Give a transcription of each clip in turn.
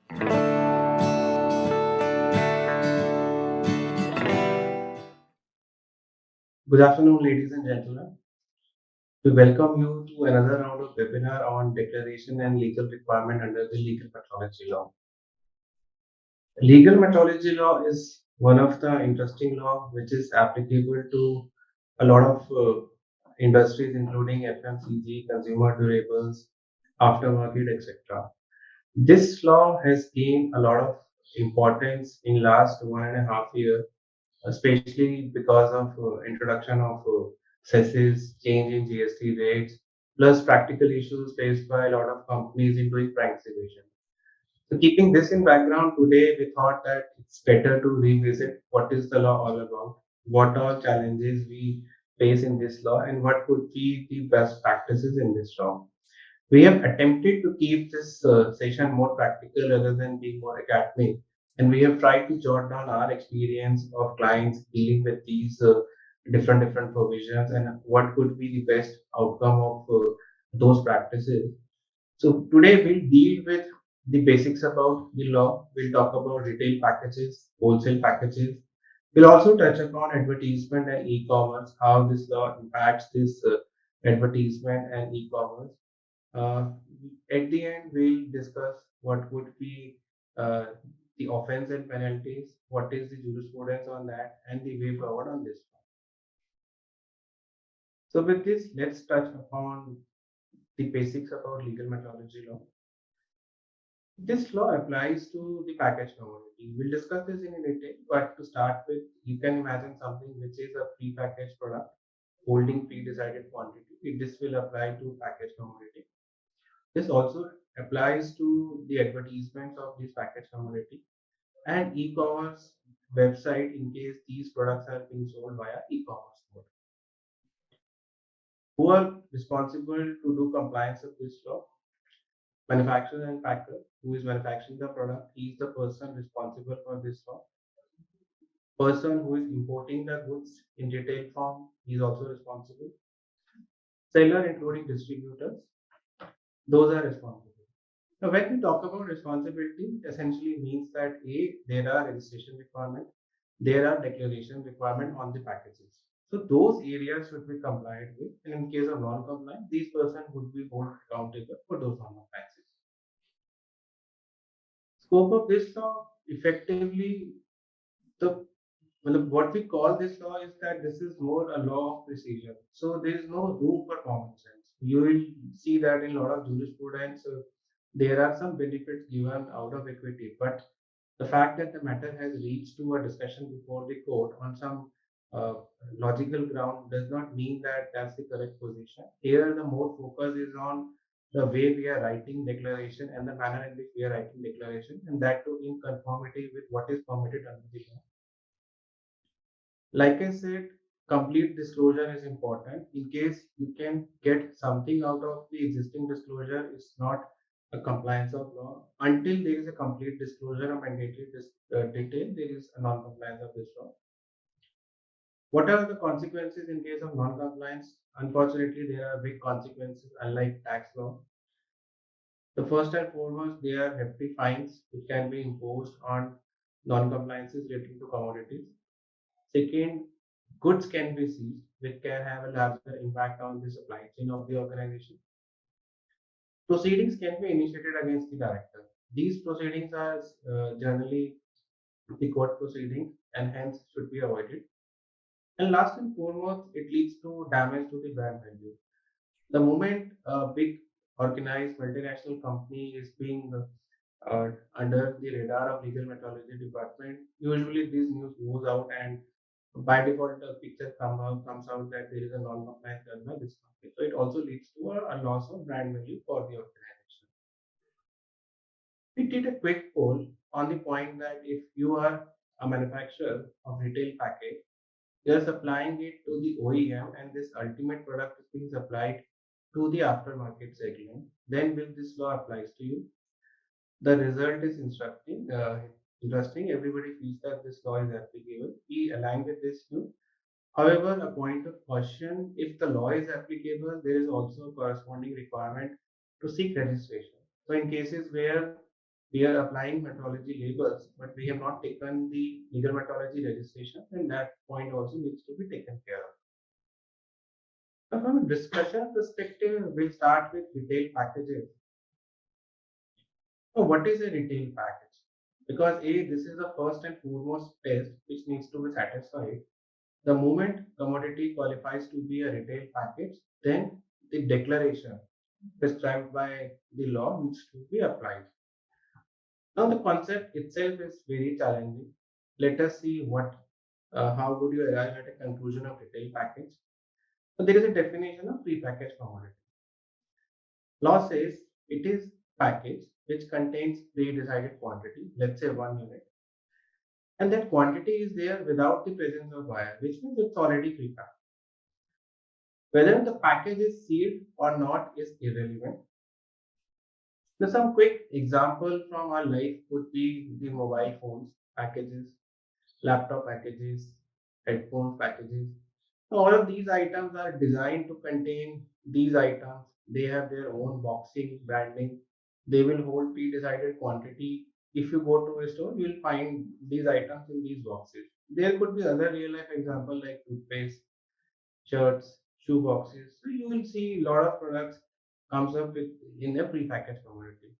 Good afternoon, ladies and gentlemen. We welcome you to another round of webinar on declaration and legal requirement under the legal metrology law. Legal metrology law is one of the interesting law which is applicable to a lot of industries, including FMCG, consumer durables, aftermarket, etc. This law has gained a lot of importance in last 1.5 years, especially because of introduction of cesses, change in GST rates, plus practical issues faced by a lot of companies in doing price evasion. So keeping this in background, today we thought that it's better to revisit what is the law all about, what are challenges we face in this law, and what could be the best practices in this law. We have attempted to keep this session more practical rather than being more academic, and we have tried to jot down our experience of clients dealing with these different provisions and what could be the best outcome of those practices. So today we'll deal with the basics about the law. We'll talk about retail packages, wholesale packages. We'll also touch upon advertisement and e-commerce, how this law impacts this advertisement and e-commerce. uh, at the end, we'll discuss what would be uh, the offense and penalties, what is the jurisprudence on that, and the way forward on this one. So, with this, let's touch upon the basics about legal metrology law. This law applies to the package commodity. We'll discuss this in detail, but to start with, you can imagine something which is a pre-packaged product holding pre-decided quantity. This will apply to package commodity. This also applies to the advertisements of this packaged commodity and e-commerce website in case these products are being sold via e-commerce mode. Who are responsible to do compliance of this law? Manufacturer and packer. Who is manufacturing the product? He is the person responsible for this law. Person who is importing the goods in retail form, he is also responsible. Seller, including distributors, those are responsible. Now, when we talk about responsibility, essentially means that A, there are registration requirement, there are declaration requirement on the packages. So those areas should be complied with. And in case of non-compliance, these person would be held accountable for those non-compliances. Scope of this law, effectively, the what we call this law is that this is more a law of procedure. So there is no room for common sense. You will see that in a lot of jurisprudence, there are some benefits given out of equity, but the fact that the matter has reached to a discussion before the court on some uh, logical ground does not mean that that's the correct position. Here, the more focus is on the way we are writing declaration and the manner in which we are writing declaration, and that too in conformity with what is permitted under the law. Like I said, complete disclosure is important. In case you can get something out of the existing disclosure, it's not a compliance of law. Until there is a complete disclosure of mandatory detail, there is a non-compliance of this law. What are the consequences in case of non-compliance? Unfortunately, there are big consequences, unlike tax law. The first and foremost, there are hefty fines which can be imposed on non-compliances relating to commodities. Second, goods can be seized, which can have a larger impact on the supply chain of the organization. Proceedings can be initiated against the director. These proceedings are generally the court proceedings and hence should be avoided. And last and foremost, it leads to damage to the brand value. The moment a big organized multinational company is being under the radar of legal metrology department, usually this news goes out and by default the picture comes out that there is a non-compliance done by this company. So it also leads to a loss of brand value for the organization. We did a quick poll on the point that if you are a manufacturer of retail package, you are supplying it to the OEM and this ultimate product is being supplied to the aftermarket segment, then will this law applies to you? The result is instructing. Interesting. Everybody feels that this law is applicable. We align with this view. However, a point of caution: if the law is applicable, there is also a corresponding requirement to seek registration. So, in cases where we are applying metrology labels, but we have not taken the legal metrology registration, and that point also needs to be taken care of. Now, from a discussion perspective, we'll start with retail packages. So, what is a retail package? Because this is the first and foremost test which needs to be satisfied. The moment commodity qualifies to be a retail package, then the declaration prescribed by the law needs to be applied. Now, the concept itself is very challenging. Let us see how would you arrive at a conclusion of retail package. So, there is a definition of prepackaged commodity. Law says it is package which contains pre-decided quantity, let's say 1 unit, and that quantity is there without the presence of buyer, which means it's already prepacked. Whether the package is sealed or not is irrelevant. Now, some quick example from our life would be the mobile phones packages, laptop packages, headphones packages. All of these items are designed to contain these items. They have their own boxing, branding. They will hold pre-decided quantity. If you go to a store, you will find these items in these boxes. There could be other real life example like toothpaste, shirts, shoe boxes. So you will see a lot of products comes up with in a prepackaged commodity.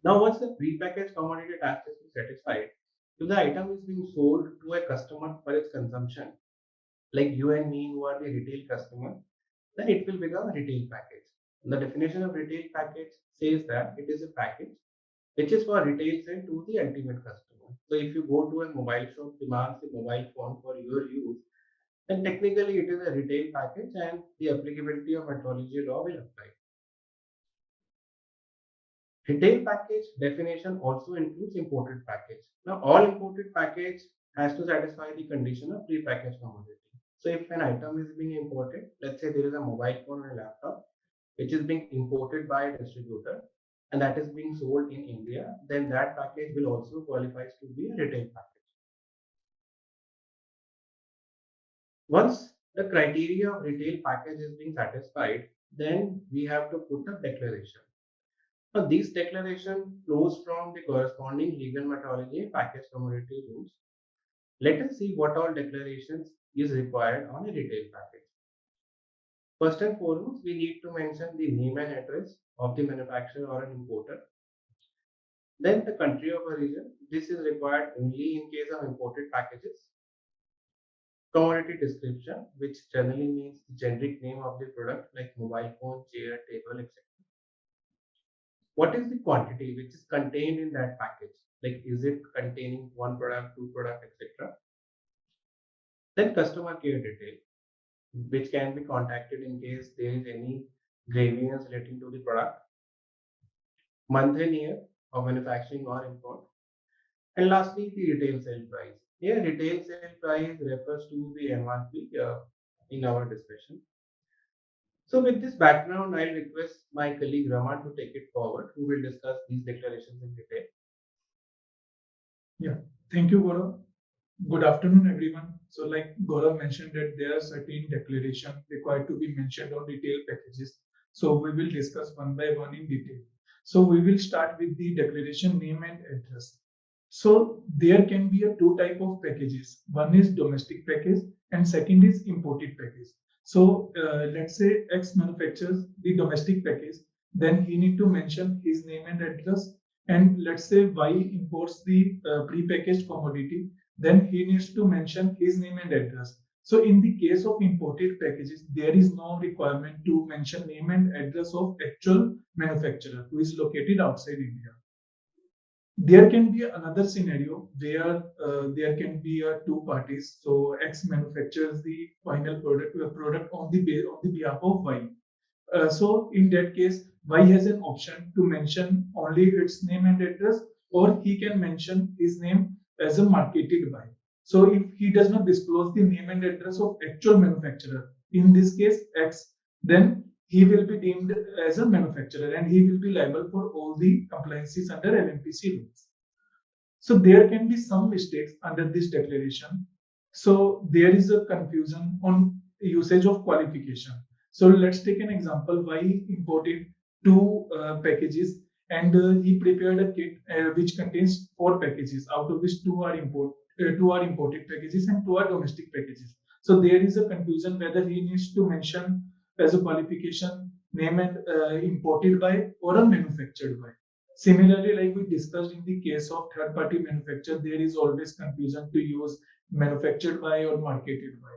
Now, once the prepackaged commodity tax is satisfied, if the item is being sold to a customer for its consumption, like you and me who are the retail customer, then it will become a retail package. The definition of retail package says that it is a package which is for retail sale to the ultimate customer. So if you go to a mobile shop, demands a mobile phone for your use, then technically it is a retail package and the applicability of metrology law will apply. Retail package definition also includes imported package. Now, all imported package has to satisfy the condition of prepackaged commodity. So, if an item is being imported, let's say there is a mobile phone or a laptop, which is being imported by a distributor and that is being sold in India, then that package will also qualify to be a retail package. Once the criteria of retail package is being satisfied, then we have to put a declaration. Now, this declaration flows from the corresponding legal metrology and package commodity rules. Let us see what all declarations is required on a retail package. First and foremost, we need to mention the name and address of the manufacturer or an importer. Then the country of origin. This is required only in case of imported packages. Commodity description, which generally means the generic name of the product like mobile phone, chair, table, etc. What is the quantity which is contained in that package? Like, is it containing one product, two product, etc. Then customer care detail, which can be contacted in case there is any grievance relating to the product. Month and year of manufacturing or import. And lastly, the retail sale price. Here, retail sale price refers to the MRP in our discussion. So with this background, I'll request my colleague Raman to take it forward, who will discuss these declarations in detail. Yeah, thank you, Gaurav. Good afternoon, everyone. So like Gaurav mentioned that there are certain declarations required to be mentioned on retail packages. So we will discuss one by one in detail. So we will start with the declaration name and address. So there can be a two type of packages. One is domestic package and second is imported package. So let's say X manufactures the domestic package, then he need to mention his name and address. And let's say Y imports the pre-packaged commodity, then he needs to mention his name and address. So in the case of imported packages, there is no requirement to mention name and address of actual manufacturer who is located outside India. There can be another scenario where there can be two parties. So X manufactures the final product on the behalf of Y. So in that case, Y has an option to mention only its name and address, or he can mention his name as a marketed by. So if he does not disclose the name and address of actual manufacturer, in this case X, then he will be deemed as a manufacturer and he will be liable for all the compliances under LMPC rules. So there can be some mistakes under this declaration. So there is a confusion on usage of qualification. So let's take an example. Y imported two packages and he prepared a kit which contains 4 packages, out of which two are imported packages and 2 are domestic packages. So there is a confusion whether he needs to mention as a qualification name and imported by or a manufactured by. Similarly, like we discussed in the case of third-party manufacturer, there is always confusion to use manufactured by or marketed by.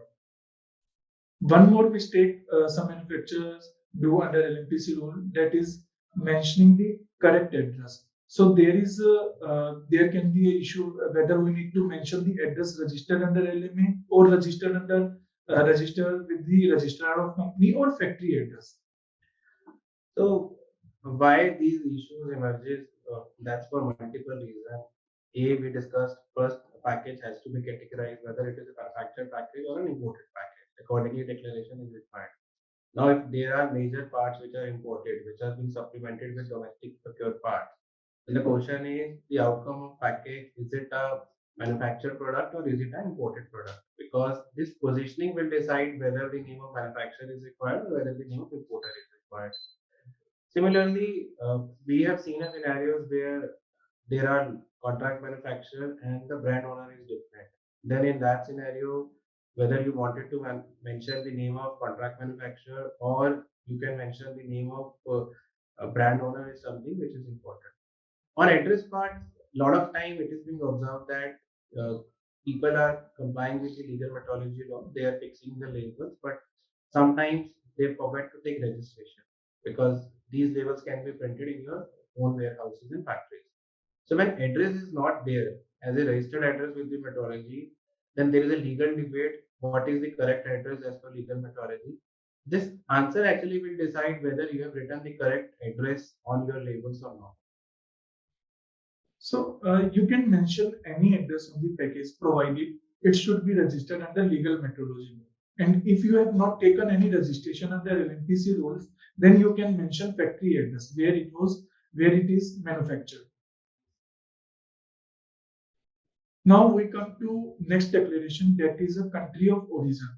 One more mistake some manufacturers do under LMPC rule, that is mentioning the correct address. So there can be an issue whether we need to mention the address registered under LMA or registered with the registrar of company or factory address. So why these issues emerges? That's for multiple reasons. We discussed first, a package has to be categorized whether it is a manufactured package or an imported package. Accordingly, declaration is required. Now, if there are major parts which are imported, which are being supplemented with domestic procured parts, then the question is the outcome of package, is it a manufactured product or is it an imported product? Because this positioning will decide whether the name of manufacturer is required or whether the name of importer is required. Similarly, we have seen a scenarios where there are contract manufacturer and the brand owner is different. Then in that scenario, whether you wanted to mention the name of contract manufacturer or you can mention the name of a brand owner is something which is important. On address part, a lot of time it is being observed that people are complying with the legal methodology law. They are fixing the labels, but sometimes they forget to take registration because these labels can be printed in your own warehouses and factories. So when address is not there as a registered address with the methodology, then there is a legal debate. What is the correct address as per legal methodology? This answer actually will decide whether you have written the correct address on your labels or not. So you can mention any address on the package provided it should be registered under legal methodology. And if you have not taken any registration under LMPC rules, then you can mention factory address where it is manufactured. Now we come to next declaration, that is a country of origin.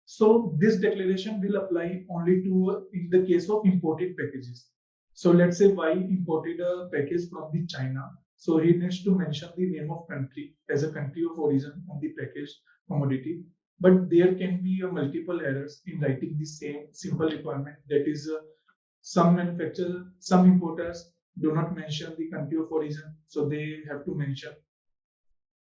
So this declaration will apply only to in the case of imported packages. So let's say Y imported a package from the China. So he needs to mention the name of country as a country of origin on the packaged commodity. But there can be multiple errors in writing the same simple requirement. That is, some manufacturers, some importers do not mention the country of origin, so they have to mention.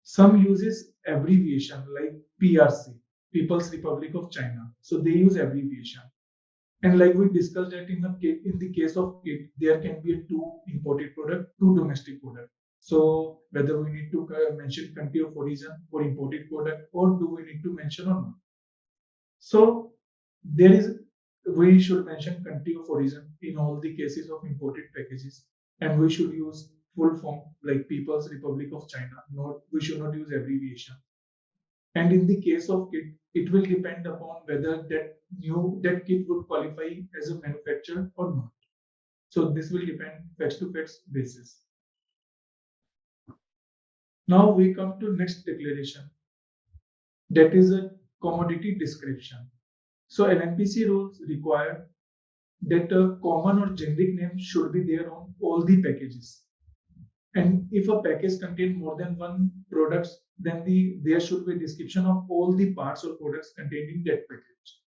Some uses abbreviation like PRC, People's Republic of China. So they use abbreviation. And like we discussed that in the case of kit, there can be a 2 imported product, 2 domestic product. So whether we need to mention country of origin for imported product or do we need to mention or not? So we should mention country of origin in all the cases of imported packages, and we should use full form like People's Republic of China. We should not use abbreviation. And in the case of kit, it will depend upon whether that kit would qualify as a manufacturer or not. So this will depend face to face basis. Now we come to next declaration, that is a commodity description. So LMPC rules require that a common or generic name should be there on all the packages. And if a package contains more than one products, then there should be a description of all the parts or products contained in that package.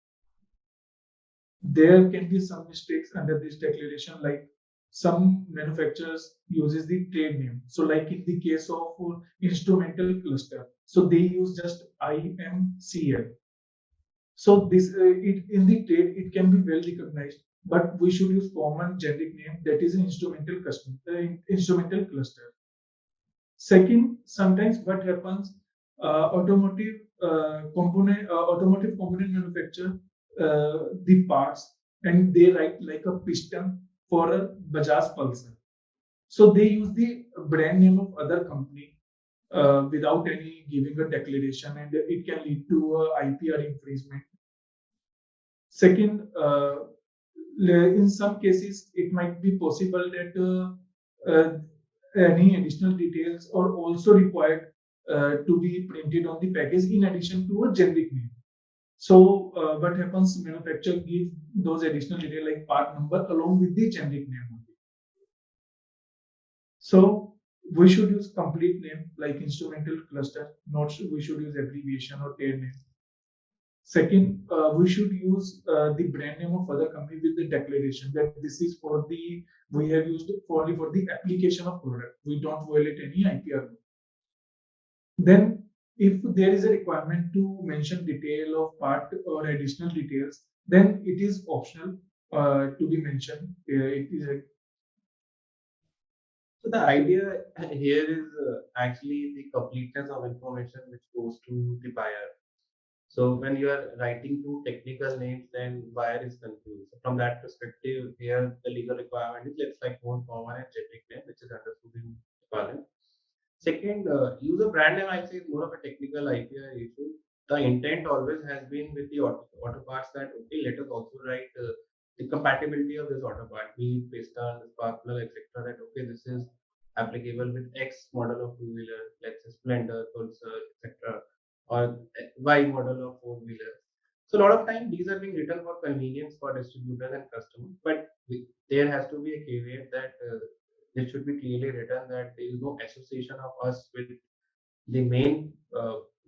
There can be some mistakes under this declaration, like some manufacturers uses the trade name. So like in the case of instrumental cluster, so they use just IMCL. So this in the trade it can be well recognized, but we should use common generic name, that is an instrumental cluster. Second, sometimes what happens, automotive component manufacturer the parts and they write like a piston for a Bajaj Pulsar. So they use the brand name of other company without any giving a declaration, and it can lead to IPR infringement. Second, in some cases, it might be possible that any additional details are also required to be printed on the package in addition to a generic name. So what happens, manufacturer gives those additional detail like part number along with the generic name only. So we should use complete name like instrumental cluster, not we should use abbreviation or tail name. Second, we should use the brand name of other company with the declaration that this is for the, we have used only for the application of product. We don't violate any IPR law. Then if there is a requirement to mention detail of part or additional details, then it is optional to be mentioned. It is So the idea here is actually the completeness of information which goes to the buyer. So when you are writing two technical names, then buyer is confused. So from that perspective, here the legal requirement is let's like more common and generic name, which is understood in parlance. Second, use of brand name I say is more of a technical IPR issue. The intent always has been with the auto parts that okay, let us also write the compatibility of this auto part, be it piston, spark plug, etc. That okay, this is applicable with X model of two wheeler, let's say Splendor, Pulsar, etc. or Y model of four wheeler. So a lot of time these are being written for convenience for distributors and customers, but there has to be a caveat that it should be clearly written that there is no association of us with the main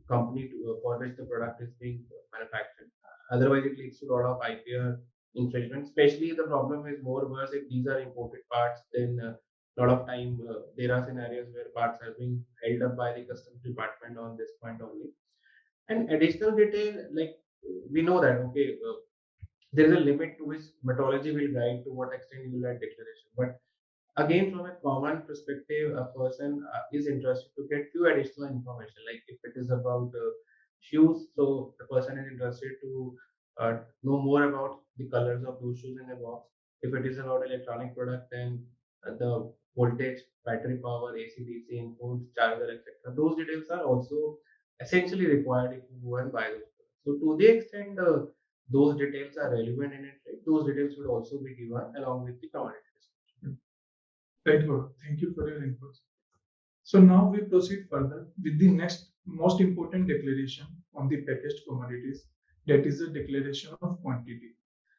company for which the product is being manufactured. Otherwise, it leads to a lot of IPR infringement. Especially the problem is more worse if these are imported parts. Then a lot of time there are scenarios where parts are being held up by the customs department on this point only. And additional detail, like we know that okay, there is a limit to which methodology will guide to what extent you will write declaration. But again, from a common perspective, a person is interested to get few additional information. Like if it is about shoes, so the person is interested to know more about the colors of those shoes in a box. If it is about electronic product, then the voltage, battery power, AC, DC inputs, charger, etc. Those details are also essentially required if you go and buy those products. So to the extent those details are relevant in it, right, those details should also be given along with the commodity description. right. Good. Thank you for your input. So now we proceed further with the next most important declaration on the packaged commodities, that is the declaration of quantity.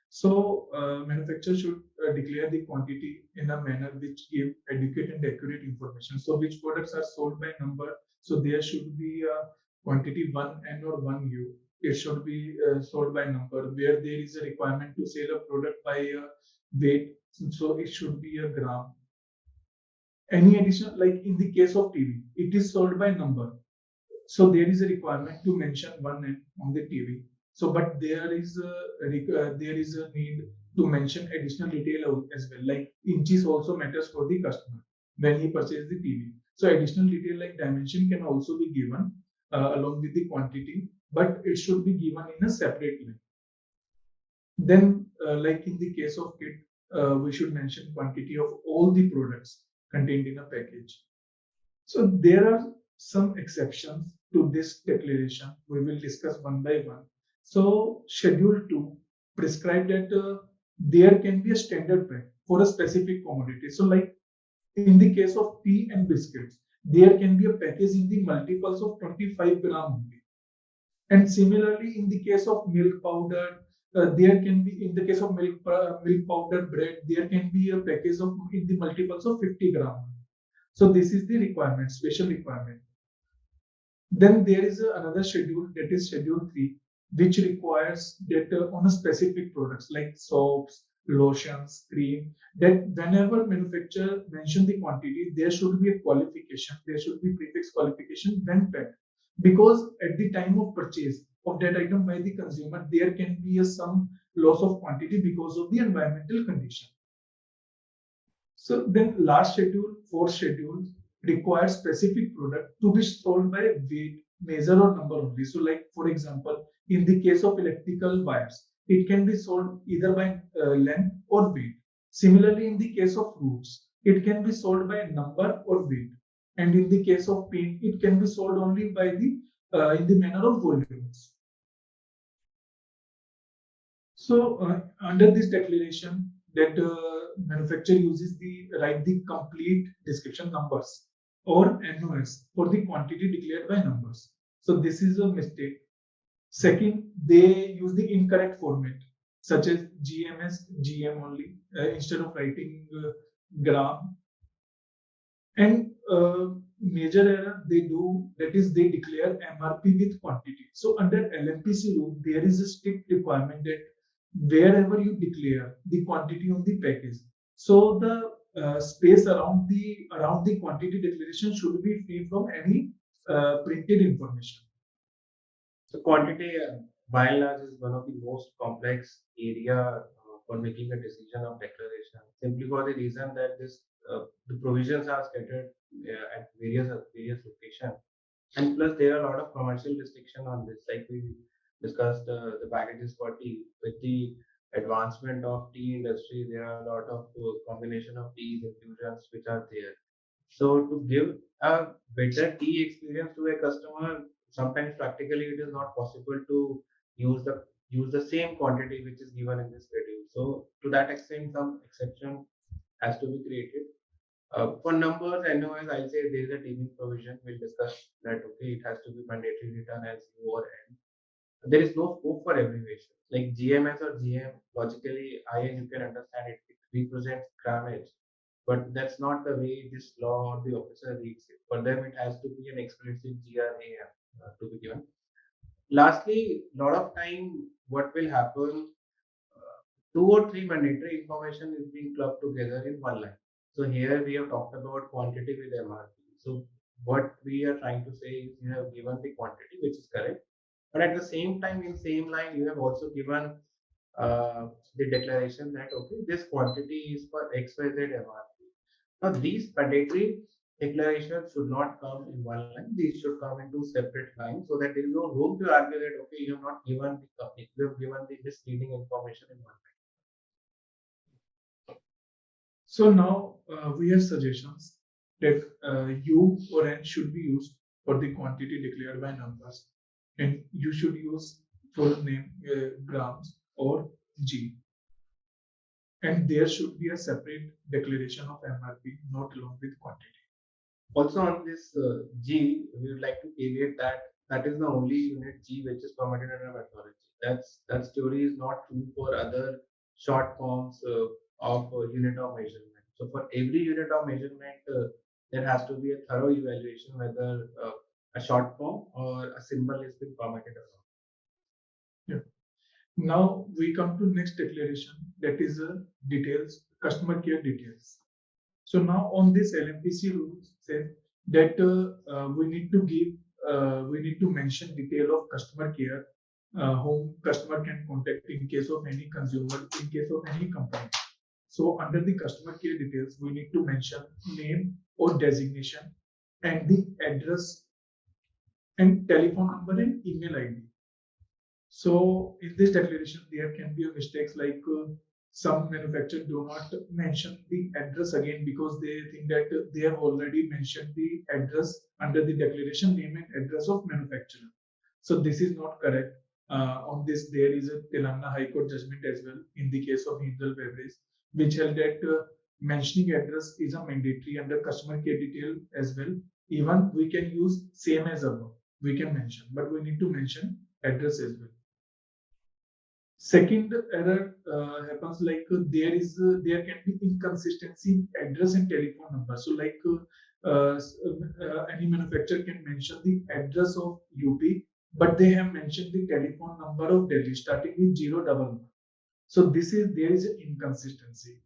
So manufacturer should declare the quantity in a manner which give adequate and accurate information. So which products are sold by number? So there should be a quantity 1N or 1U. It should be sold by number. Where there is a requirement to sell a product by weight, so it should be a gram. Any additional, like in the case of TV, it is sold by number. So there is a requirement to mention 1N on the TV. So, but there is a need to mention additional detail as well. Like inches also matters for the customer when he purchases the TV. So additional detail like dimension can also be given along with the quantity, but it should be given in a separate line. Then, like in the case of kit, we should mention quantity of all the products contained in a package. So there are some exceptions to this declaration. We will discuss one by one. So Schedule 2 prescribed that there can be a standard pack for a specific commodity. So like in the case of tea and biscuits, there can be a package in the multiples of 25 gram only. And similarly, in the case of milk powder, there can be, in the case of milk powder bread, there can be a package of in the multiples of 50 gram. So this is the requirement, special requirement. Then there is another schedule, that is Schedule 3, which requires that on a specific products like soaps, lotions, cream, that whenever manufacturer mention the quantity, there should be a qualification, there should be prefix qualification when packed. Because at the time of purchase of that item by the consumer, there can be some loss of quantity because of the environmental condition. So then last schedule, fourth schedule requires specific product to be sold by weight, measure or number only. So like for example, in the case of electrical wires, it can be sold either by length or weight. Similarly, in the case of fruits, it can be sold by number or weight. And in the case of paint, it can be sold only by the in the manner of volumes. So under this declaration, that manufacturer uses the write the complete description numbers or NOS for the quantity declared by numbers. So this is a mistake. Second, they use the incorrect format such as GMS, GM only instead of writing gram. And major error they do, that is they declare MRP with quantity. So under LMPC rule, there is a strict requirement that wherever you declare the quantity of the package, so the space around the quantity declaration should be free from any printed information. So quantity, by and large, is one of the most complex area for making a decision of declaration. Simply for the reason that the provisions are scattered at various locations, and plus there are a lot of commercial restriction on this. Like we discussed, the packages for tea. With the advancement of tea industry, there are a lot of combination of teas infusions which are there. So to give a better tea experience to a customer, sometimes practically it is not possible to use the same quantity which is given in the schedule. So to that extent, some exception has to be created. For numbers, NOS, I'll say there is a teaming provision. We'll discuss that. Okay, it has to be mandatory return as U or N. There is no scope for abbreviation. Like GMS or GM, logically, you can understand it. It represents grammage, but that's not the way this law or the officer reads it. For them, it has to be an explicit GRAM to be given. Lastly, lot of time, what will happen? Two or three mandatory information is being clubbed together in one line. So here we have talked about quantity with MRP. So what we are trying to say is you have given the quantity, which is correct, but at the same time, in same line, you have also given the declaration that okay, this quantity is for XYZ MRP. Now these mandatory declarations should not come in one line. These should come into separate lines so that there is no room to argue that okay, you have not given the you have given the misleading information in one line. So now we have suggestions that U or N should be used for the quantity declared by numbers, and you should use full name grams or G, and there should be a separate declaration of MRP, not along with quantity. Also on this G, we would like to caveat that that is the only unit G which is permitted under methodology. That story is not true for other short forms of unit of measurement. So for every unit of measurement, there has to be a thorough evaluation whether a short form or a symbol is being permitted or not. Yeah. Now we come to next declaration, that is details, customer care details. So now on this LMPC rules say that we need to mention detail of customer care, whom customer can contact in case of any consumer, in case of any company. So under the customer care details, we need to mention name or designation and the address and telephone number and email ID. So in this declaration, there can be a mistakes like some manufacturers do not mention the address again because they think that they have already mentioned the address under the declaration name and address of manufacturer. So this is not correct. On this, there is a Telangana High Court judgment as well in the case of Hindal Beverage, which held that mentioning address is a mandatory under customer care detail as well. Even we can use same as above, we can mention, but we need to mention address as well. Second error happens like there can be inconsistency in address and telephone number. So like any manufacturer can mention the address of UP, but they have mentioned the telephone number of Delhi starting with 011. So there is an inconsistency.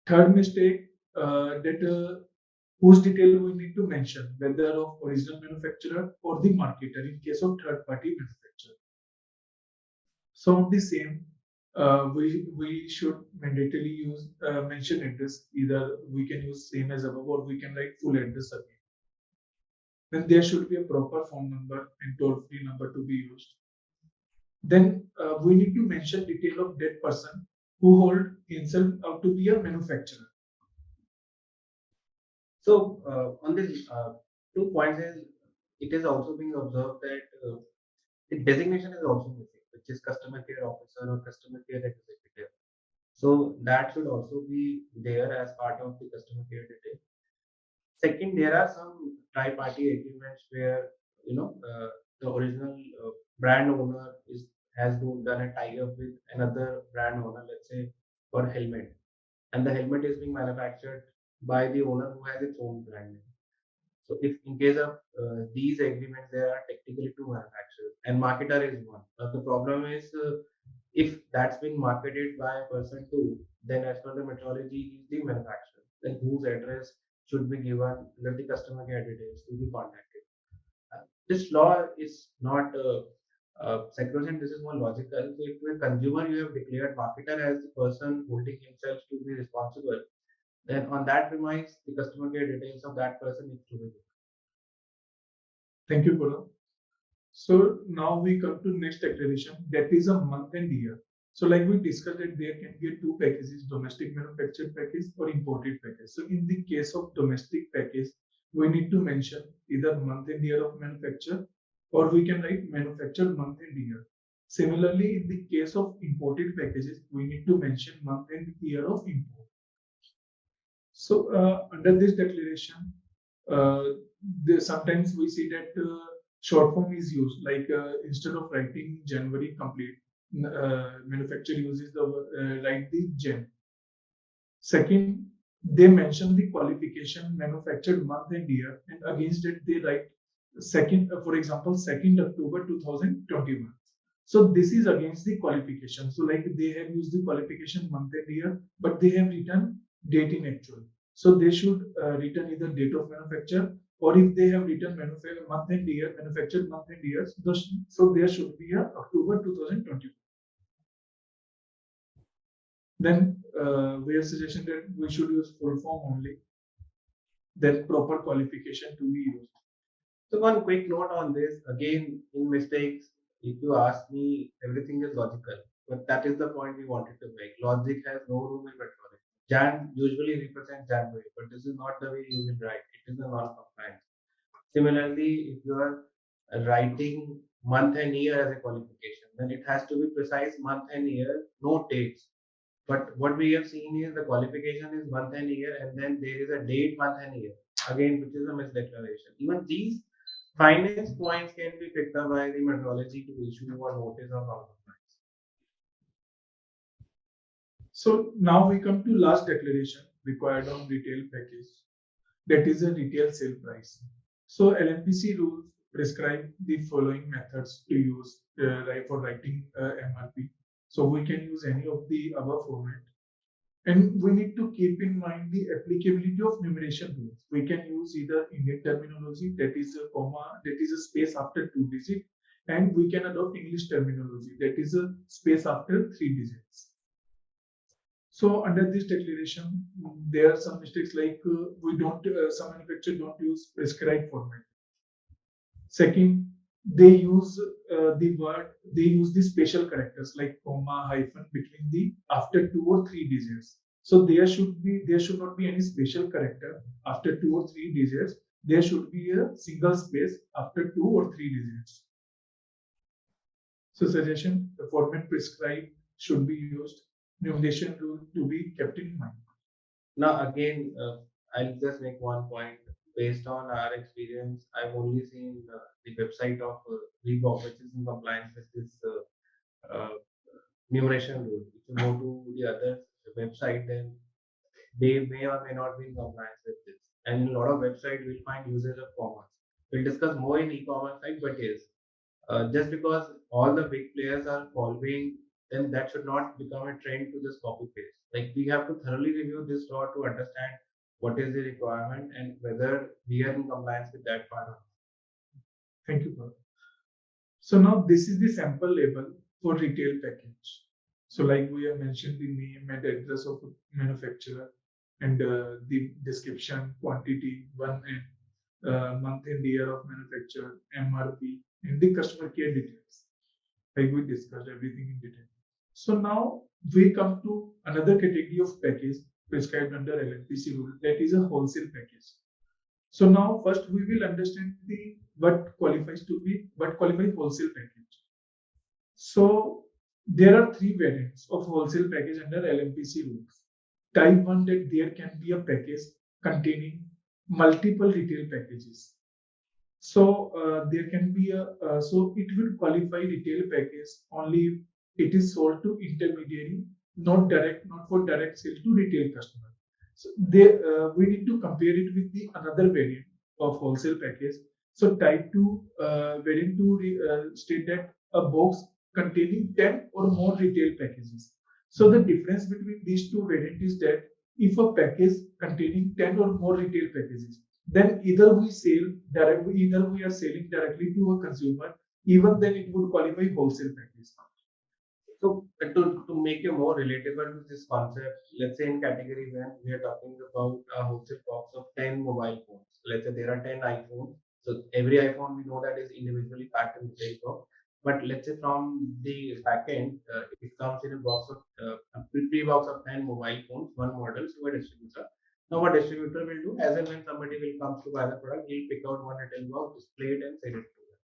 Third mistake that whose detail we need to mention, whether of original manufacturer or the marketer in case of third party manufacturer. So on the same, we should mandatorily use mention address. Either we can use same as above or we can write full address again. Then there should be a proper phone number and toll-free number to be used. Then we need to mention detail of that person who hold himself out to be a manufacturer. So on this 2 points is it is also being observed that the designation is also missing, which is customer care officer or customer care executive. So that should also be there as part of the customer care detail. Second, there are some tri-party agreements where the original brand owner done a tie-up with another brand owner, let's say for helmet, and the helmet is being manufactured by the owner who has its own brand name. So if in case of these agreements, there are technically two manufacturers and marketer is one. But the problem is if that's been marketed by a person too, then as per the methodology, he's the manufacturer. Then whose address should be given, let the customer care details to be contacted. This law is not sacrosanct. This is more logical. So if to a consumer you have declared marketer as the person holding himself to be responsible, then on that premise, the customer care details of that person needs to be given. Thank you, Gaurav. So now we come to next declaration, that is a month and year. So like we discussed that there can be two packages, domestic manufactured package or imported package. So in the case of domestic package, we need to mention either month and year of manufacture, or we can write manufactured month and year. Similarly, in the case of imported packages, we need to mention month and year of import. So under this declaration, sometimes we see that short form is used, like instead of writing January complete, manufacturer uses the write the Jan. Second, they mention the qualification manufactured month and year, and against it they write second, for example, 2nd October 2021. So this is against the qualification. So like they have used the qualification month and year, but they have written date in actual. So they should return either date of manufacture, or if they have written month and year, manufactured month and years, so there should be a October 2021. Then we are suggesting that we should use full form only. Then proper qualification to be used. So one quick note on this, again, in mistakes, if you ask me, everything is logical. But that is the point we wanted to make. Logic has no room in metrology. Jan usually represents January, but this is not the way you will write. It is a non-compliance. Similarly, if you are writing month and year as a qualification, then it has to be precise month and year, no dates. But what we have seen is the qualification is month and year, and then there is a date, month and year, again, which is a misdeclaration. Even these finance points can be picked up by the metrology to issue a notice of non-compliance. So now we come to last declaration required on retail package. That is a retail sale price. So LNPC rules prescribe the following methods to use for writing MRP. So we can use any of the above format. And we need to keep in mind the applicability of numeration rules. We can use either Indian terminology, that is a comma, that is a space after 2 digits, and we can adopt English terminology, that is a space after 3 digits. So under this declaration, there are some mistakes like some manufacturers don't use prescribed format. Second, they use the special characters like comma, hyphen between the after 2 or 3 digits. So there should not be any special character after 2 or 3 digits. There should be a single space after 2 or 3 digits. So suggestion, the format prescribed should be used. Numeration rule to be kept in mind. Now again, I'll just make one point. Based on our experience, I've only seen the website of Reebok, which is in compliance with this numeration rule. If you go to the other website, then they may or may not be in compliance with this. And in a lot of websites, we'll find usage of commas. We'll discuss more in e-commerce side, but yes, just because all the big players are following, then that should not become a trend to just copy paste. Like we have to thoroughly review this law to understand what is the requirement and whether we are in compliance with that part. Thank you, Gaurav. So now this is the sample label for retail package. So like we have mentioned the name and address of manufacturer and the description, quantity, one and month and year of manufacturer, MRP, and the customer care details. Like we discussed everything in detail. So now we come to another category of package prescribed under LNPC rule, that is a wholesale package. So now first we will understand what qualifies wholesale package. So there are 3 variants of wholesale package under LNPC rules. Type 1, that there can be a package containing multiple retail packages. So there can be so it will qualify retail package only if it is sold to intermediary, not for direct sale to retail customer. So we need to compare it with the another variant of wholesale package. So type 2 variant 2 state that a box containing 10 or more retail packages. So the difference between these two variants is that if a package containing 10 or more retail packages, then either we are selling directly to a consumer, even then it would qualify wholesale package. So to make you more relatable to this concept, let's say in category one, we are talking about a wholesale box of 10 mobile phones. Let's say there are 10 iPhones. So every iPhone we know that is individually packed in the same box. But let's say from the back end, it comes in a box of a pre-box of 10 mobile phones, one model to a distributor. Now what distributor will do, as and when somebody will come to buy the product, he'll pick out one retail box, display it and sell it to them.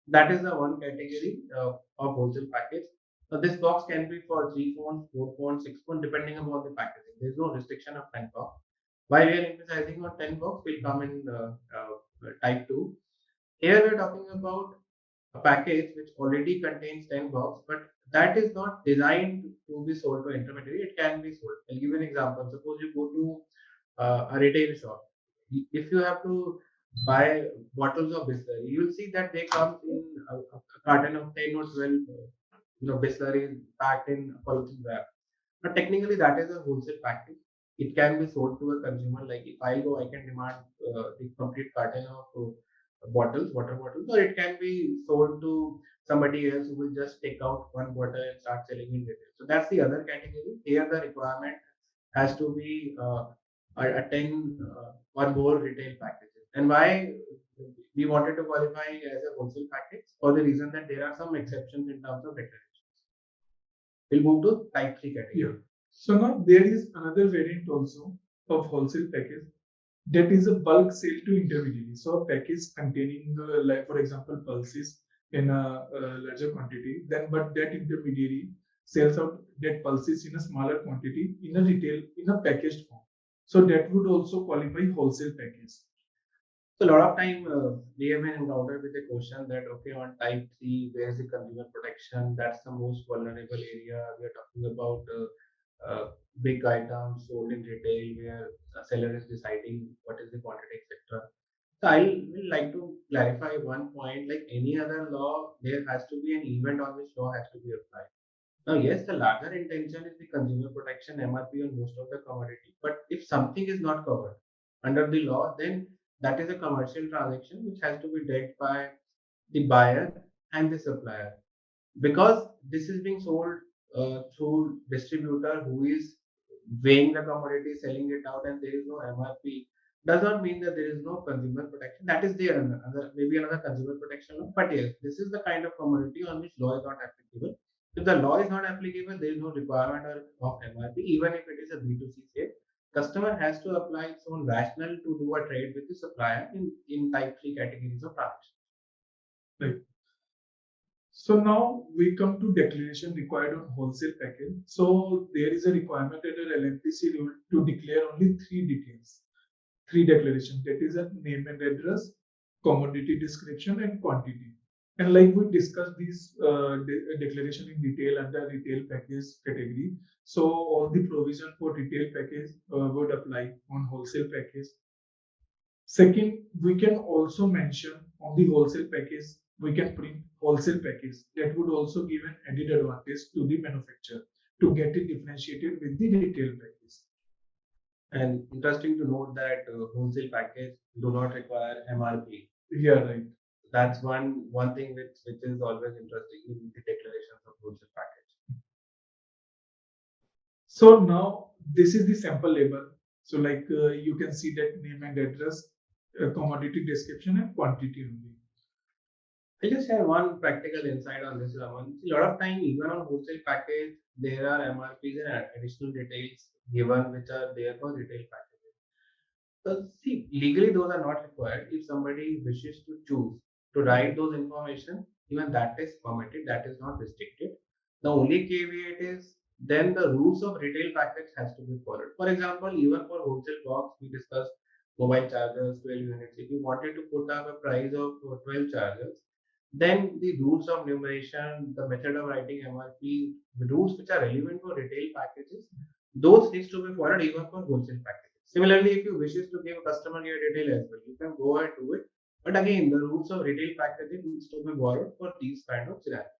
That is the one category of wholesale package. So this box can be for 3 phones, 4 phones, 6 phones, depending upon the packaging. There is no restriction of 10 box. Why we are emphasizing on 10 box will come in type 2. Here we are talking about a package which already contains 10 box, but that is not designed to be sold to intermediary. It can be sold. I'll give you an example. Suppose you go to a retail shop. If you have to buy bottles of Bisleri, you will see that they come in a carton of 10 or 12 Bisleri packed in polythene wrap. But technically, that is a wholesale package. It can be sold to a consumer. Like if I go, I can demand the complete carton of bottles, water bottles, or it can be sold to somebody else who will just take out one bottle and start selling in retail. So that's the other category. Here, the requirement has to be a 10 or more retail packages. And why we wanted to qualify as a wholesale package? For the reason that there are some exceptions in terms of declarations. We'll move to type 3 category. Yeah. So now there is another variant also of wholesale package that is a bulk sale to intermediary. So a package containing, like for example, pulses in a larger quantity, then but that intermediary sells out that pulses in a smaller quantity in a retail in a packaged form. So that would also qualify wholesale package. So a lot of time we have been encountered with the question that okay, on type 3, where is the consumer protection? That's the most vulnerable area. We are talking about big items sold in retail where a seller is deciding what is the quantity, etc. So I will like to clarify one point. Like any other law, there has to be an event on which law has to be applied. Now, yes, the larger intention is the consumer protection MRP on most of the commodity. But if something is not covered under the law, then that is a commercial transaction which has to be dealt by the buyer and the supplier. Because this is being sold through distributor who is weighing the commodity, selling it out, and there is no MRP, does not mean that there is no consumer protection. That is there maybe another consumer protection law. But yes, this is the kind of commodity on which law is not applicable. If the law is not applicable, there is no requirement of MRP, even if it is a B2C sale. Customer has to apply its own rationale to do a trade with the supplier in type 3 categories of transactions. Right. So now we come to declaration required on wholesale package. So there is a requirement under LMPC rule to declare only three declarations. That is a name and address, commodity description, and quantity. And like we discussed these declaration in detail under retail package category. So all the provision for retail package would apply on wholesale package. Second, we can also mention on the wholesale package, we can print wholesale package. That would also give an added advantage to the manufacturer to get it differentiated with the retail package. And interesting to note that wholesale package do not require MRP. Yeah, right. That's one thing which is always interesting in the declarations of wholesale package. So now this is the sample label. So like you can see that name and address, commodity description, and quantity only. I just share one practical insight on this, Raman. A lot of time, even on wholesale package, there are MRPs and additional details given which are there for retail packages. So see, legally those are not required. If somebody wishes to choose to write those information, even that is permitted, that is not restricted. The only caveat is then the rules of retail package has to be followed. For example, even for wholesale box, we discussed mobile chargers, 12 units. If you wanted to put up a price of 12 chargers, then the rules of numeration, the method of writing MRP, the rules which are relevant for retail packages, those needs to be followed even for wholesale packages. Similarly, if you wishes to give customer your detail as well, you can go ahead do it. But again, the rules of retail packaging needs to be borrowed for these kind of scenarios.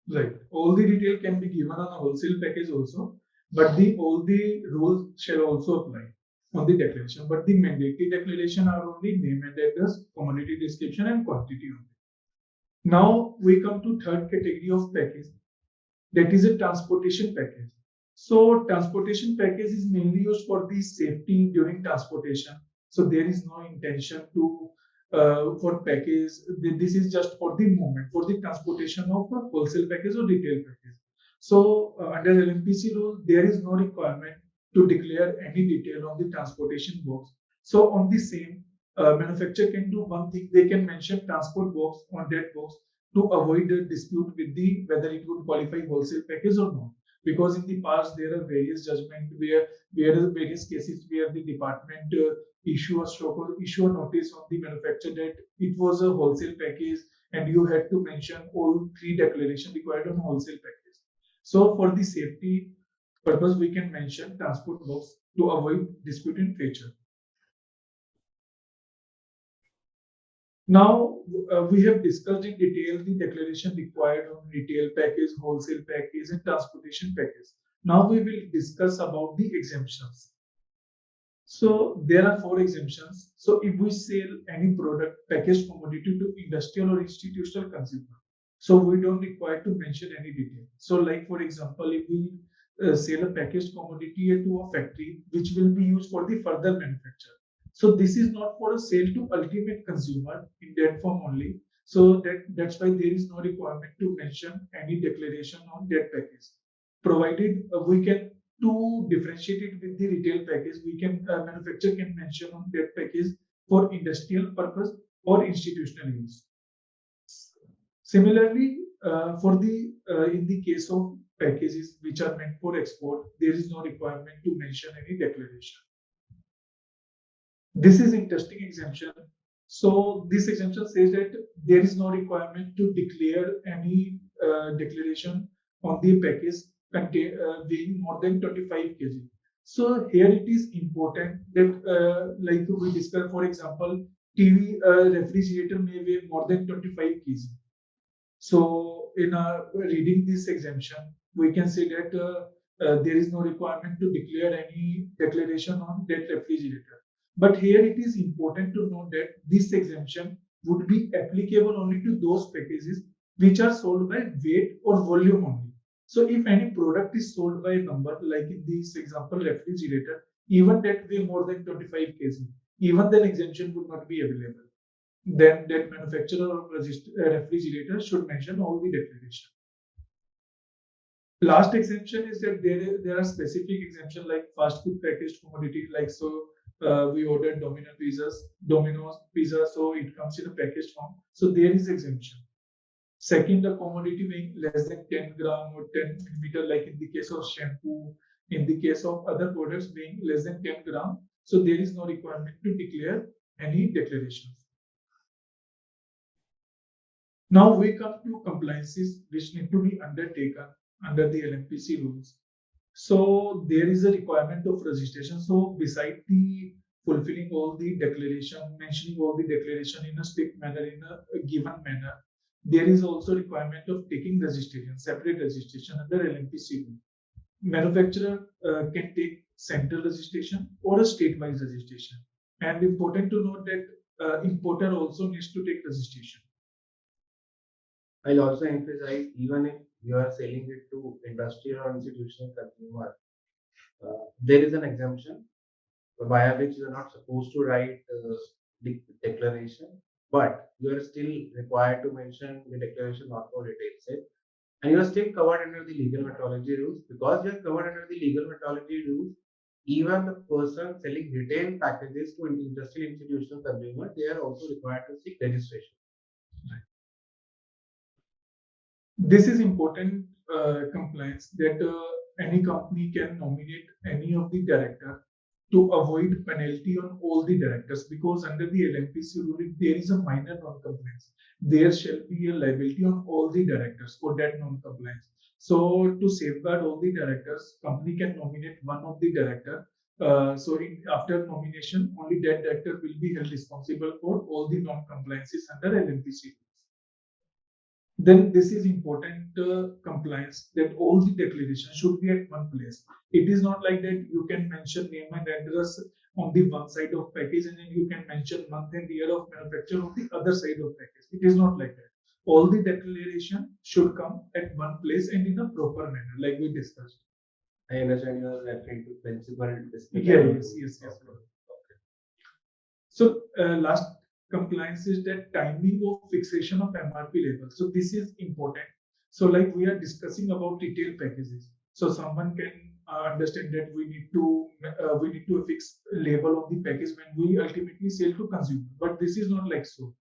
Right. All the detail can be given on a wholesale package also, but the all the rules shall also apply on the declaration. But the mandatory declaration are only name and address, commodity description, and quantity only. Now we come to third category of package, that is a transportation package. So transportation package is mainly used for the safety during transportation. So there is no intention to for package. This is just for the movement, for the transportation of a wholesale package or retail package. So under LMPC rule, there is no requirement to declare any detail on the transportation box. So on the same, manufacturer can do one thing. They can mention transport box on that box to avoid a dispute with the whether it would qualify wholesale package or not. Because in the past there are various judgment where are various cases where the department issue a notice on the manufacturer that it was a wholesale package and you had to mention all three declaration required on wholesale package. So for the safety purpose, we can mention transport box to avoid dispute in future. Now we have discussed in detail the declaration required on retail package, wholesale package, and transportation package. Now we will discuss about the exemptions. So there are 4 exemptions. So if we sell any product, packaged commodity to industrial or institutional consumer, so we don't require to mention any detail. So like for example, if we sell a packaged commodity to a factory, which will be used for the further manufacture. So this is not for a sale to ultimate consumer in that form only. So that's why there is no requirement to mention any declaration on that package. Provided we can to differentiate it with the retail package, we can manufacturer can mention on that package for industrial purpose or institutional use. Similarly, for the in the case of packages which are meant for export, there is no requirement to mention any declaration. This is interesting exemption. So this exemption says that there is no requirement to declare any declaration on the package weighing more than 25 kg. So here it is important that like we discussed, for example, TV refrigerator may weigh more than 25 kg. So in reading this exemption, we can say that there is no requirement to declare any declaration on that refrigerator. But here it is important to note that this exemption would be applicable only to those packages which are sold by weight or volume only. So if any product is sold by a number, like in this example refrigerator, even that weigh more than 25 kg, even then exemption would not be available. Then that manufacturer or refrigerator should mention all the declaration. Last exemption is that there are specific exemption like fast food packaged commodity, like so we ordered Domino's pizza, so it comes in a packaged form. So there is exemption. Second, the commodity weighing less than 10 gram or 10 millimeter, like in the case of shampoo, in the case of other products weighing less than 10 gram. So there is no requirement to declare any declarations. Now we come to compliances which need to be undertaken under the LMPC rules. So there is a requirement of registration. So beside the fulfilling all the declaration, mentioning all the declaration in a strict manner, in a given manner, there is also requirement of taking registration, separate registration under LMPC rule. Manufacturer can take central registration or a state-wise registration. And important to note that importer also needs to take registration. I'll also emphasize, even if you are selling it to industrial or institutional consumer, there is an exemption via which you are not supposed to write the declaration, but you are still required to mention the declaration not for retail sale, and you are still covered under the legal methodology rules. Because you are covered under the legal methodology rules, even the person selling retail packages to industrial institutional consumer, they are also required to seek registration. This is important compliance that any company can nominate any of the director to avoid penalty on all the directors, because under the LMPC rule, if there is a minor non-compliance, there shall be a liability on all the directors for that non-compliance. So to safeguard all the directors, company can nominate one of the director After nomination, only that director will be held responsible for all the non-compliances under LMPC. Then this is important compliance that all the declarations should be at one place. It is not like that you can mention name and address on the one side of package and then you can mention month and year of manufacture on the other side of package. It is not like that. All the declaration should come at one place and in a proper manner, like we discussed. I understand you are referring to principal Yes. So last compliance is that timing of fixation of MRP level. So this is important. So like we are discussing about retail packages. So someone can understand that we need to fix label of the package when we ultimately sell to consumer. But this is not like so.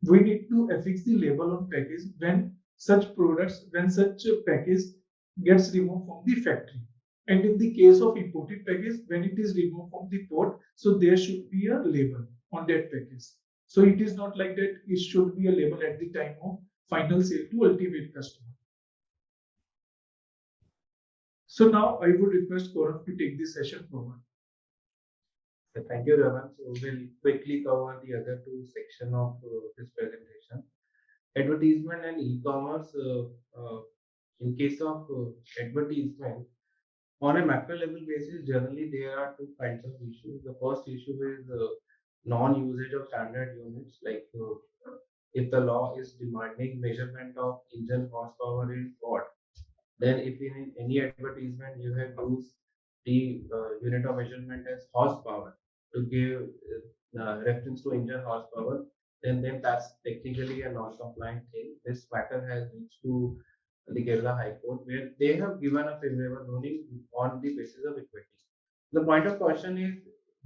We need to affix the label on package when such a package gets removed from the factory. And in the case of imported package, when it is removed from the port, so there should be a label on that package. So it is not like that it should be a label at the time of final sale to ultimate customer. So now I would request Gaurav to take this session forward. So thank you, Raman. So we'll quickly cover the other two section of this presentation. Advertisement and e-commerce. In case of advertisement, on a macro level basis, generally there are two kinds of issues. The first issue is non-usage of standard units, like if the law is demanding measurement of engine horsepower in watt, then if in any advertisement you have used the unit of measurement as horsepower to give reference to engine horsepower, then that's technically a non-compliant thing. This matter has reached to the Kerala High Court, where they have given a favorable ruling on the basis of equity. The point of caution is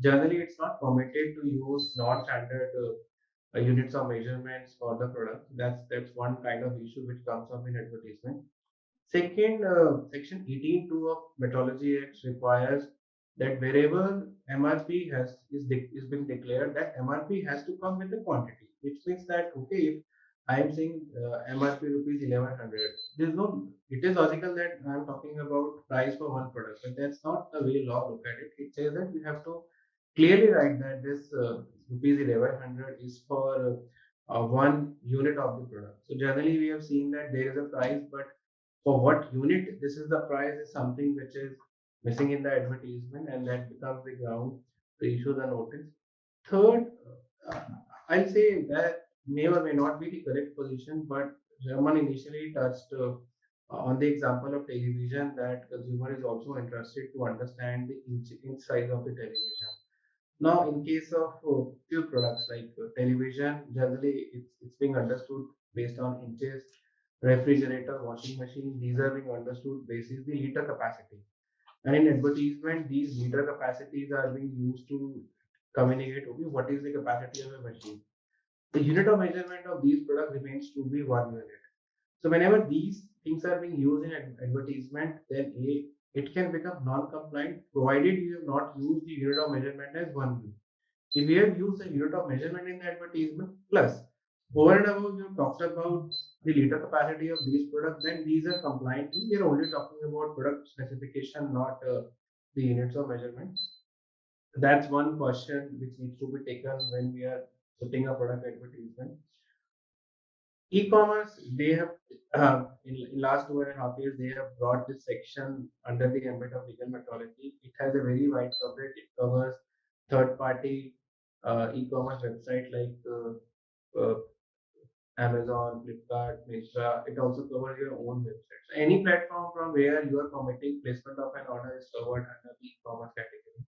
generally it's not permitted to use non-standard units of measurements for the product. That's one kind of issue which comes up in advertisement. Second, Section 18(2) of Metrology Act requires that wherever MRP is being declared, that MRP has to come with the quantity, which means that okay, if I am saying MRP rupees 1100, there's no. It is logical that I am talking about price for one product, but that's not the way law look at it. It says that we have to clearly write that this rupees 1100 is for one unit of the product. So generally, we have seen that there is a price, but for what unit this is the price is something which is missing in the advertisement, and that becomes the ground to issue the notice. Third, uh, I'll say that may or may not be the correct position, but Raman initially touched on the example of television, that consumer is also interested to understand the inch size of the television. Now, in case of few products like television, generally it's being understood based on inches. Refrigerator, washing machine, these are being understood basis the liter capacity. And in advertisement, these liter capacities are being used to communicate, okay, what is the capacity of a machine. The unit of measurement of these products remains to be 1 unit. So whenever these things are being used in advertisement, then it can become non-compliant provided you have not used the unit of measurement as 1 unit. If we have used the unit of measurement in the advertisement, plus over and above you talked about the liter capacity of these products, then these are compliant. We are only talking about product specification, not the units of measurement. That's one question which needs to be taken when we are putting a product advertisement. E-commerce, they have in last 2.5 years they have brought this section under the ambit of legal metrology. It has a very wide coverage. It covers third-party e-commerce website like Amazon, Flipkart, Myntra. It also covers your own website. So any platform from where you are permitting placement of an order is covered under the e-commerce category.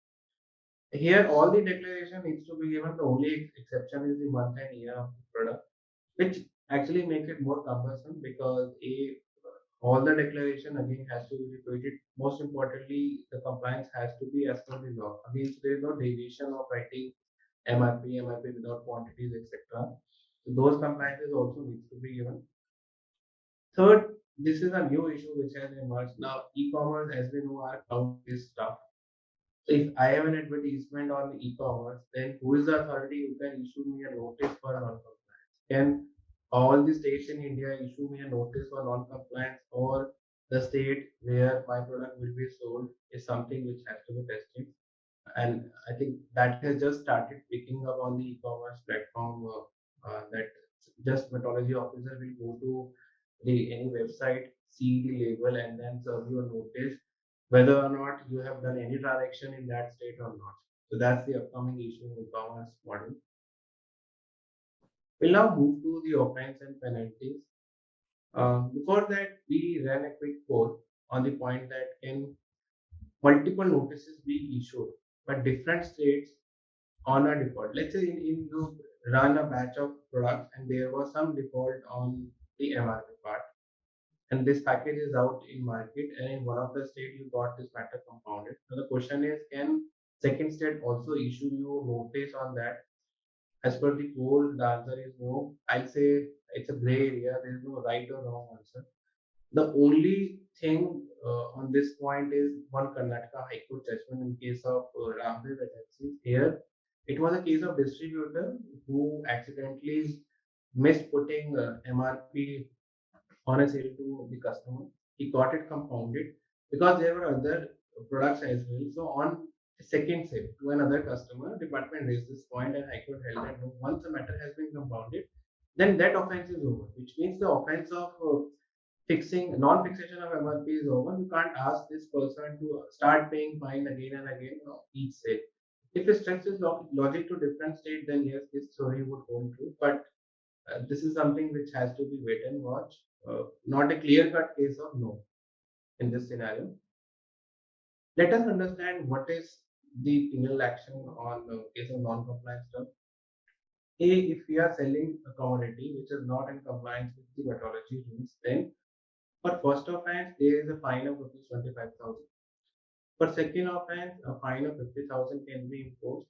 Here, all the declaration needs to be given. The only exception is the month and year of the product, which actually makes it more cumbersome because all the declaration again has to be repeated. Most importantly, the compliance has to be as per the law. Again, so there is no deviation of writing MRP without quantities, etc. So those compliances also needs to be given. Third, this is a new issue which has emerged now. E-commerce, as we know, are cloud-based stuff. So if I have an advertisement on e-commerce, then who is the authority who can issue me a notice for non-compliance? Can all the states in India issue me a notice for non-compliance, or the state where my product will be sold is something which has to be tested? And I think that has just started picking up on the e-commerce platform. That just methodology officer will go to the any website, see the label, and then serve you a notice whether or not you have done any transaction in that state or not. So that's the upcoming issue in e-commerce model. We'll now move to the offense and penalties. Before that, we ran a quick poll on the point that can multiple notices be issued, but different states on a default. Let's say in you run a batch of products and there was some default on the MRP part, and this package is out in market, and in one of the state you got this matter compounded. So the question is, can second state also issue you notice on that? As per the poll, the answer is no. I'll say it's a gray area. There is no right or wrong answer. The only thing on this point is one Karnataka High Court judgment in case of Ramdev Agencies. Here, it was a case of distributor who accidentally missed putting MRP on a sale to the customer. He got it compounded because there were other products as well. So on a second sale to another customer, department raised this point and High Court held that no, once the matter has been compounded, then that offense is over, which means the offense of fixing non-fixation of MRP is over. You can't ask this person to start paying fine again and again each sale. If it stretches logic to different state, then yes, this theory would hold true. But this is something which has to be wait and watch. Not a clear-cut case of no in this scenario. Let us understand what is the penal action on the case of non-compliance term. A, if we are selling a commodity which is not in compliance with the methodology rules, then for first offense, there is a fine of rupees 25,000. For second offense, a fine of 50,000 can be imposed.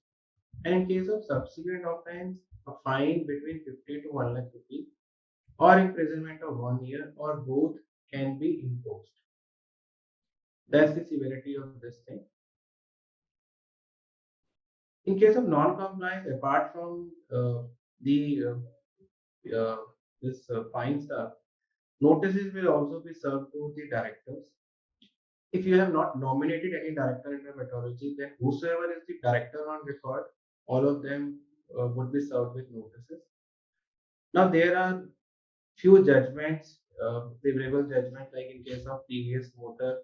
And in case of subsequent offense, a fine between 50 to 1 lakh rupees or imprisonment of 1 year or both can be imposed. That's the severity of this thing. In case of non-compliance, apart from the this fine stuff, notices will also be served to the directors. If you have not nominated any director in the methodology, then whosoever is the director on record, all of them would be served with notices. Now there are few judgments, favorable judgments, like in case of TVS Motor,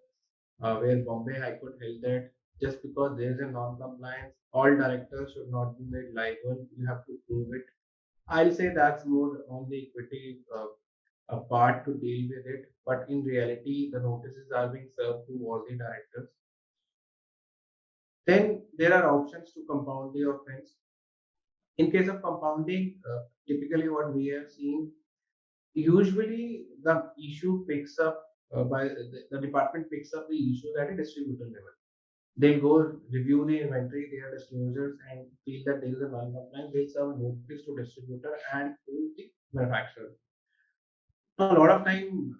where Bombay High Court held that just because there is a non-compliance, all directors should not be made liable. You have to prove it. I'll say that's more on the equity part to deal with it, but in reality, the notices are being served to all the directors. Then there are options to compound the offense. In case of compounding, typically what we have seen, usually the issue picks up by the department picks up the issues at a distributor level. They'll go review the inventory, their disclosures, and feel that there is a non-compliance. They'll serve a notice to distributor and to the manufacturer. Now, a lot of time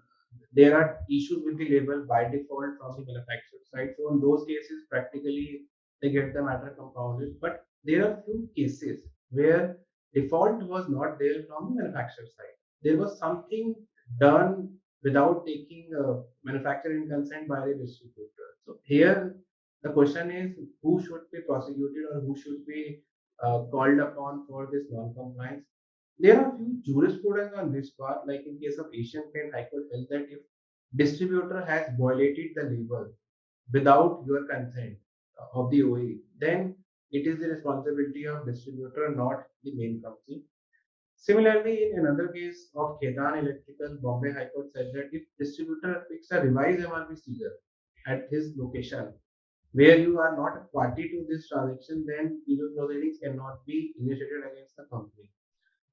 there are issues with the label by default from the manufacturer side. So in those cases, practically they get the matter compounded. But there are few cases where default was not there from the manufacturer side. There was something done without taking manufacturing consent by the distributor. So here the question is who should be prosecuted or who should be called upon for this non-compliance. There are few jurisprudence on this part, like in case of Asian Paint, High Court held that if distributor has violated the label without your consent of the OE, then it is the responsibility of distributor, not the main company. Similarly, in another case of Kedan Electrical, Bombay High Court said that if distributor picks a revised MRP sticker at his location, where you are not a party to this transaction, then legal proceedings cannot be initiated against the company.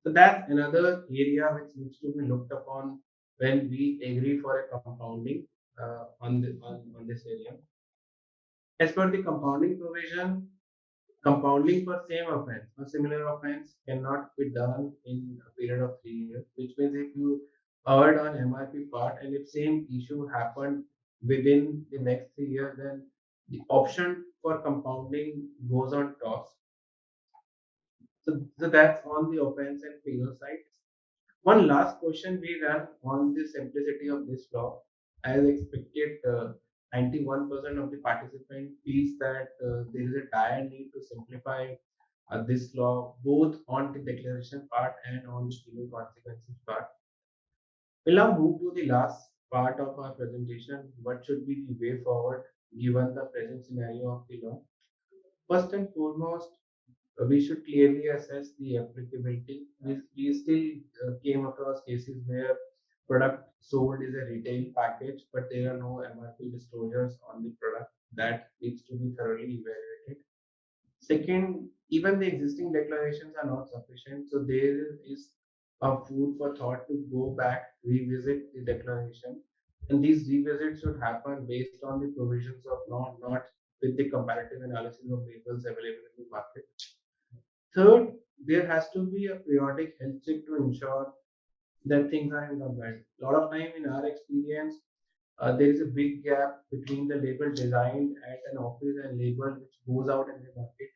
So that's another area which needs to be looked upon when we agree for a compounding on this area. As per the compounding provision, compounding for same offense or similar offense cannot be done in a period of 3 years, which means if you erred on MRP part and if same issue happened within the next 3 years, then the option for compounding goes on toss. So that's on the offense and penal side. One last question we ran on the simplicity of this law. As expected, 91% of the participants feels that there is a dire need to simplify this law both on the declaration part and on the legal consequences part. We'll now move to the last part of our presentation. What should be the way forward given the present scenario of the law? First and foremost, we should clearly assess the applicability. We still came across cases where product sold is a retail package, but there are no MRP disclosures on the product. That needs to be thoroughly evaluated. Second, even the existing declarations are not sufficient, so there is a food for thought to go back, revisit the declaration, and these revisits should happen based on the provisions of law, not with the comparative analysis of labels available in the market. Third, there has to be a periodic health check to ensure that things are in compliance. A lot of time in our experience, there is a big gap between the label designed at an office and label which goes out in the market.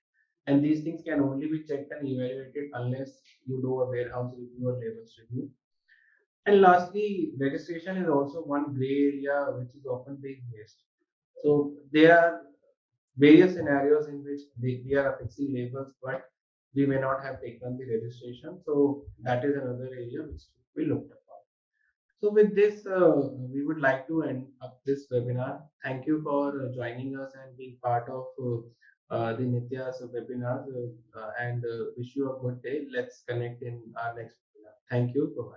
And these things can only be checked and evaluated unless you do a warehouse review or labels review. And lastly, registration is also one gray area which is often being missed. So there are various scenarios in which we are affixing labels, but we may not have taken the registration. So that is another area which we looked upon. So with this, we would like to end up this webinar. Thank you for joining us and being part of the Nitya's webinars and wish you a good day. Let's connect in our next webinar. Thank you. Bye-bye.